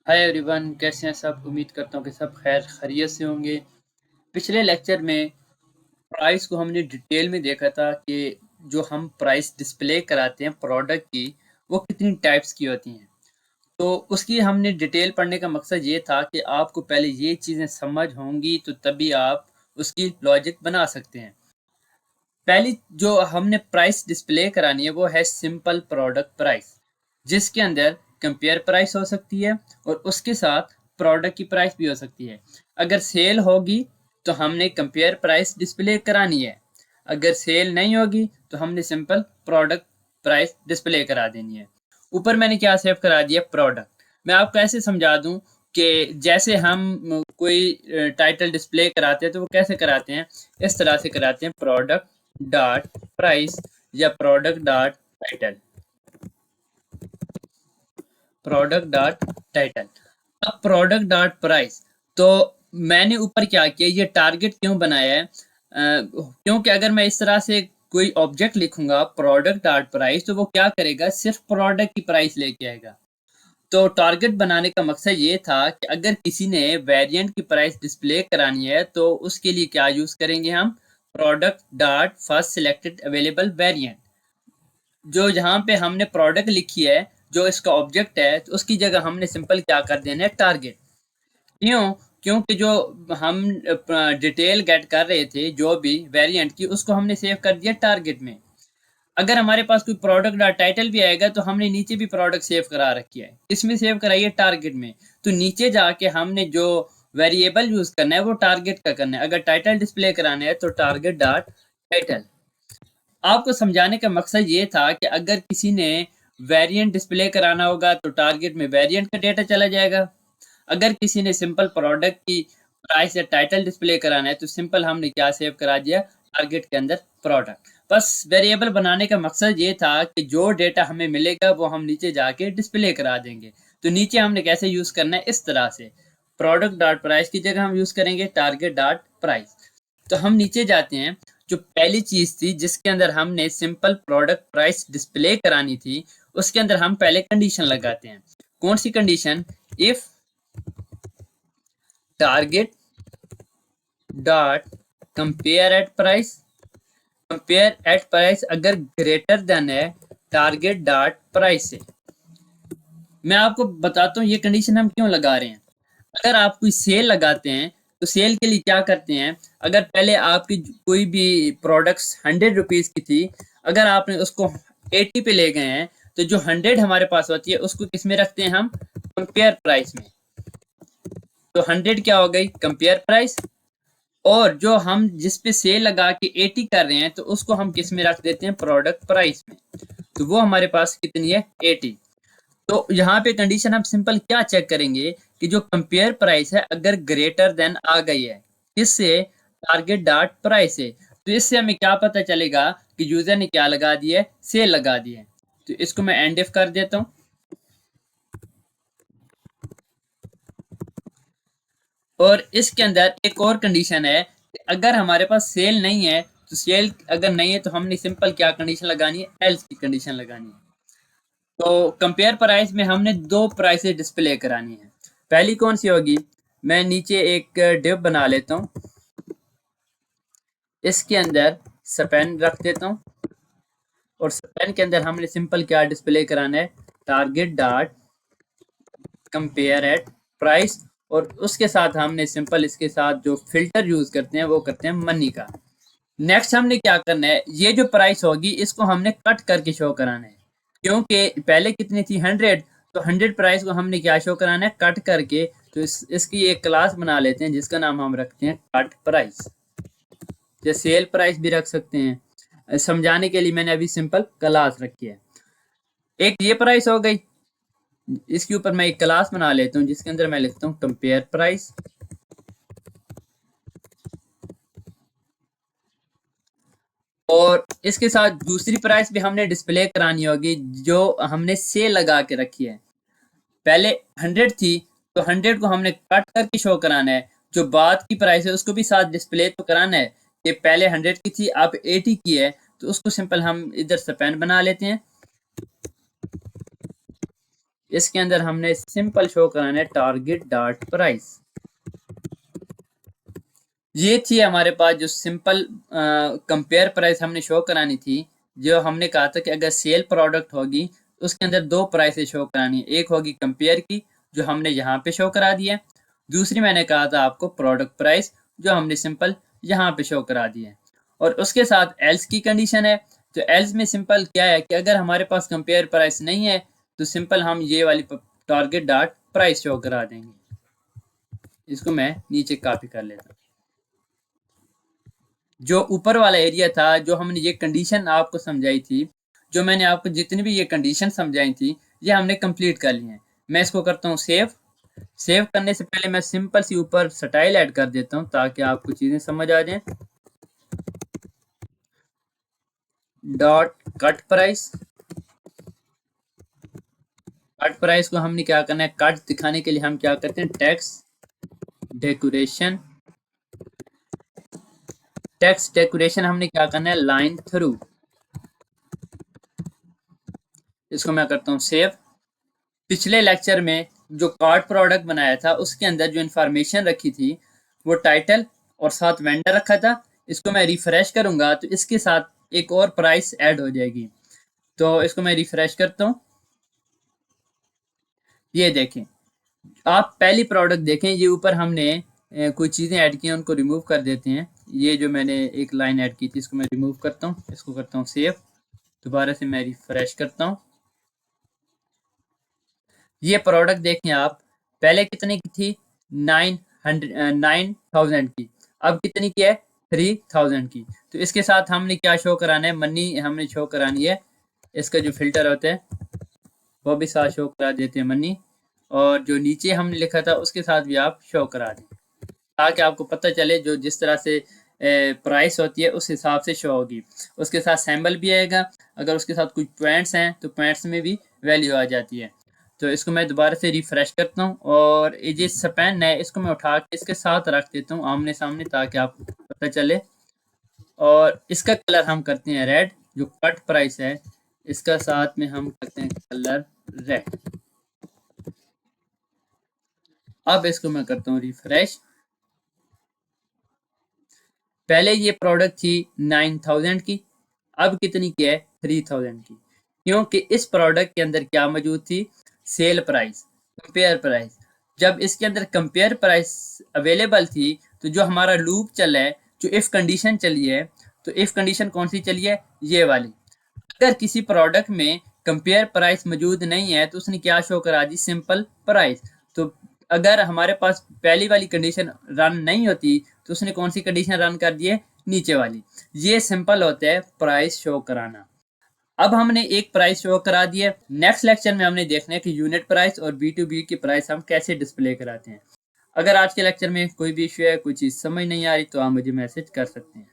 Hi everyone, कैसे हैं सब। उम्मीद करता हूँ कि सब खैर खैरियत से होंगे। पिछले लेक्चर में प्राइस को हमने डिटेल में देखा था कि जो हम प्राइस डिस्प्ले कराते हैं प्रोडक्ट की, वो कितनी टाइप्स की होती हैं। तो उसकी हमने डिटेल पढ़ने का मकसद ये था कि आपको पहले ये चीज़ें समझ होंगी तो तभी आप उसकी लॉजिक बना सकते हैं। पहली जो हमने प्राइस डिस्प्ले करानी है वो है सिंपल प्रोडक्ट प्राइस, जिसके अंदर कंपेयर प्राइस हो सकती है और उसके साथ प्रोडक्ट की प्राइस भी हो सकती है। अगर सेल होगी तो हमने कंपेयर प्राइस डिस्प्ले करानी है, अगर सेल नहीं होगी तो हमने सिंपल प्रोडक्ट प्राइस डिस्प्ले करा देनी है। ऊपर मैंने क्या सेव करा दिया, प्रोडक्ट। मैं आपको ऐसे समझा दूं कि जैसे हम कोई टाइटल डिस्प्ले कराते हैं तो वो कैसे कराते हैं, इस तरह से कराते हैं, प्रोडक्ट डॉट प्राइस या product dot title, product dot title. अब प्रोडक्ट डॉट प्राइस, तो मैंने ऊपर क्या किया, ये टारगेट क्यों बनाया है, क्योंकि अगर मैं इस तरह से कोई ऑब्जेक्ट लिखूंगा प्रोडक्ट डॉट प्राइस तो वो क्या करेगा, सिर्फ प्रोडक्ट की प्राइस लेके आएगा। तो टारगेट बनाने का मकसद ये था कि अगर किसी ने वेरिएंट की प्राइस डिस्प्ले करानी है तो उसके लिए क्या यूज करेंगे हम, product dot first selected available variant. जो जहाँ पे हमने प्रोडक्ट लिखी है, जो इसका ऑब्जेक्ट है, तो उसकी जगह हमने सिंपल क्या कर देना है, टारगेट। क्यों? क्योंकि जो हम डिटेल गेट कर रहे थे जो भी वेरिएंट की, उसको हमने सेव कर दिया टारगेट में। अगर हमारे पास कोई प्रोडक्ट टाइटल भी आएगा तो हमने नीचे भी प्रोडक्ट सेव करा रखी है, इसमें सेव कराई है टारगेट में। तो नीचे जाके हमने जो वेरिएबल यूज करना है वो टारगेट का करना है। अगर टाइटल डिस्प्ले कराना है तो टारगेट डॉट टाइटल। आपको समझाने का मकसद ये था कि अगर किसी ने वेरिएंट डिस्प्ले कराना होगा तो टारगेट में वेरिएंट का डेटा चला जाएगा। अगर किसी ने सिंपल प्रोडक्ट की प्राइस या टाइटल डिस्प्ले कराना है तो सिंपल हमने क्या सेव करा दिया, टारगेट के अंदर प्रोडक्ट। बस वेरिएबल बनाने का मकसद ये था कि जो डेटा हमें मिलेगा वो हम नीचे जाके डिस्प्ले करा देंगे। तो नीचे हमने कैसे यूज करना है, इस तरह से प्रोडक्ट डॉट प्राइस की जगह हम यूज करेंगे टारगेट डॉट प्राइस। तो हम नीचे जाते हैं, जो पहली चीज थी जिसके अंदर हमने सिंपल प्रोडक्ट प्राइस डिस्प्ले करानी थी, उसके अंदर हम पहले कंडीशन लगाते हैं। कौन सी condition, if target dot compare at price, compare at price अगर ग्रेटर देन है टारगेट डॉट प्राइस से। मैं आपको बताता हूँ ये कंडीशन हम क्यों लगा रहे हैं। अगर आप कोई सेल लगाते हैं तो सेल के लिए क्या करते हैं, अगर पहले आपकी कोई भी प्रोडक्ट्स 100 रुपीज की थी, अगर आपने उसको 80 पे ले गए हैं तो जो 100 हमारे पास होती है उसको किस में रखते हैं हम, कंपेयर प्राइस में। तो 100 क्या हो गई, कंपेयर प्राइस। और जो हम जिस पे सेल लगा के 80 कर रहे हैं तो उसको हम किस में रख देते हैं, प्रोडक्ट प्राइस में। तो वो हमारे पास कितनी है, 80। तो यहाँ पे कंडीशन हम सिंपल क्या चेक करेंगे कि जो कंपेयर प्राइस है अगर ग्रेटर देन आ गई है इससे, टारगेट डॉट प्राइस है, तो इससे हमें क्या पता चलेगा कि यूजर ने क्या लगा दिया है, सेल लगा दिया है। तो इसको मैं एंड इफ कर देता हूँ। और इसके अंदर एक और कंडीशन है कि अगर हमारे पास सेल नहीं है, तो सेल अगर नहीं है तो हमने सिंपल क्या कंडीशन लगानी है, एल्स की कंडीशन लगानी है। तो कंपेयर प्राइस में हमने दो प्राइसेस डिस्प्ले करानी है। पहली कौन सी होगी, मैं नीचे एक डिव बना लेता हूँ, इसके अंदर स्पैन रख देता हूँ। और स्पैन के अंदर हमने सिंपल क्या डिस्प्ले कराना है, target dot compare at price. और उसके साथ हमने सिंपल इसके साथ जो फिल्टर यूज करते हैं वो करते हैं मनी का। नेक्स्ट हमने क्या करना है, ये जो प्राइस होगी इसको हमने कट करके शो कराना है, क्योंकि पहले कितनी थी, 100। तो 100 प्राइस को हमने क्या शो कराना है, कट करके। तो इसकी एक क्लास बना लेते हैं जिसका नाम हम रखते हैं कट प्राइस, या सेल प्राइस भी रख सकते हैं। समझाने के लिए मैंने अभी सिंपल क्लास रखी है। एक ये प्राइस हो गई, इसके ऊपर मैं एक क्लास बना लेता हूँ जिसके अंदर मैं लिखता हूँ कंपेयर प्राइस। और इसके साथ दूसरी प्राइस भी हमने डिस्प्ले करानी होगी जो हमने सेल लगा के रखी है। पहले 100 थी तो 100 को हमने कट करके शो कराना है, जो बाद की प्राइस है उसको भी साथ डिस्प्ले तो कराना है। कि पहले 100 की थी अब 80 की है, तो उसको सिंपल हम इधर स्पैन बना लेते हैं। इसके अंदर हमने सिंपल शो कराना है टारगेट डॉट प्राइस। ये थी हमारे पास जो सिंपल कंपेयर प्राइस हमने शो करानी थी। जो हमने कहा था कि अगर सेल प्रोडक्ट होगी तो उसके अंदर दो प्राइसेस शो करानी है, एक होगी कंपेयर की जो हमने यहाँ पे शो करा दिया है, दूसरी मैंने कहा था आपको प्रोडक्ट प्राइस जो हमने सिंपल यहाँ पे शो करा दिया है। और उसके साथ एल्स की कंडीशन है। तो एल्स में सिंपल क्या है कि अगर हमारे पास कंपेयर प्राइस नहीं है तो सिंपल हम ये वाली टारगेट डॉट प्राइस शो करा देंगे। इसको मैं नीचे कॉपी कर लेता हूँ। जो ऊपर वाला एरिया था जो हमने ये कंडीशन आपको समझाई थी, जो मैंने आपको जितनी भी ये कंडीशन समझाई थी ये हमने कंप्लीट कर ली है। मैं इसको करता हूँ सेव। सेव करने से पहले मैं सिंपल सी ऊपर स्टाइल ऐड कर देता हूँ ताकि आपको चीजें समझ आ जाएं। Dot cut price. Cut price को हमने क्या करना है, कट दिखाने के लिए हम क्या करते हैं, टेक्स्ट डेकोरेशन हमने क्या करना है, लाइन थ्रू। इसको मैं करता हूँ सेव। पिछले लेक्चर में जो कार्ड प्रोडक्ट बनाया था उसके अंदर जो इंफॉर्मेशन रखी थी वो टाइटल और साथ वेंडर रखा था। इसको मैं रिफ्रेश करूंगा तो इसके साथ एक और प्राइस ऐड हो जाएगी। तो इसको मैं रिफ्रेश करता हूँ। ये देखें, आप पहली प्रोडक्ट देखें, ये ऊपर हमने कुछ चीज़ें ऐड की हैं उनको रिमूव कर देते हैं। ये जो मैंने एक लाइन ऐड की थी इसको मैं रिमूव करता हूँ। इसको करता हूँ सेव। दोबारा से मैं रिफ्रेश करता हूँ। ये प्रोडक्ट देखें आप, पहले कितने की थी, 9,000 की, अब कितनी की है, 3,000 की। तो इसके साथ हमने क्या शो कराना है, मनी हमने शो करानी है। इसका जो फिल्टर होता है वो भी साथ शो करा देते हैं मनी, और जो नीचे हमने लिखा था उसके साथ भी आप शो करा दें ताकि आपको पता चले जो जिस तरह से प्राइस होती है उस हिसाब से शो होगी। उसके साथ सैम्बल भी आएगा, अगर उसके साथ कुछ पॉइंट्स हैं तो पॉइंट्स में भी वैल्यू आ जाती है। तो इसको मैं दोबारा से रिफ्रेश करता हूँ और ये जो स्पैन है इसको मैं उठा के इसके साथ रख देता हूँ आमने सामने ताकि आपको पता चले। और इसका कलर हम करते हैं रेड। जो कट प्राइस है इसका साथ में हम करते हैं कलर रेड। अब इसको मैं करता हूँ रिफ्रेश। पहले ये प्रोडक्ट थी 9,000 की, अब कितनी की है, 3,000 की। क्योंकि इस प्रोडक्ट के अंदर क्या मौजूद थी, सेल प्राइस, कंपेयर प्राइस। जब इसके अंदर कंपेयर प्राइस अवेलेबल थी तो जो हमारा लूप चला है, जो इफ कंडीशन चली है, तो इफ कंडीशन कौन सी चली है, ये वाली। अगर किसी प्रोडक्ट में कंपेयर प्राइस मौजूद नहीं है तो उसने क्या शो करा दी, सिंपल प्राइस। तो अगर हमारे पास पहली वाली कंडीशन रन नहीं होती तो उसने कौन सी कंडीशन रन कर दी है, नीचे वाली। ये सिंपल होता है प्राइस शो कराना। अब हमने एक प्राइस शो करा दिया। नेक्स्ट लेक्चर में हमने देखना है कि यूनिट प्राइस और B2B की प्राइस हम कैसे डिस्प्ले कराते हैं। अगर आज के लेक्चर में कोई भी इश्यू है, कोई चीज़ समझ नहीं आ रही तो आप मुझे मैसेज कर सकते हैं।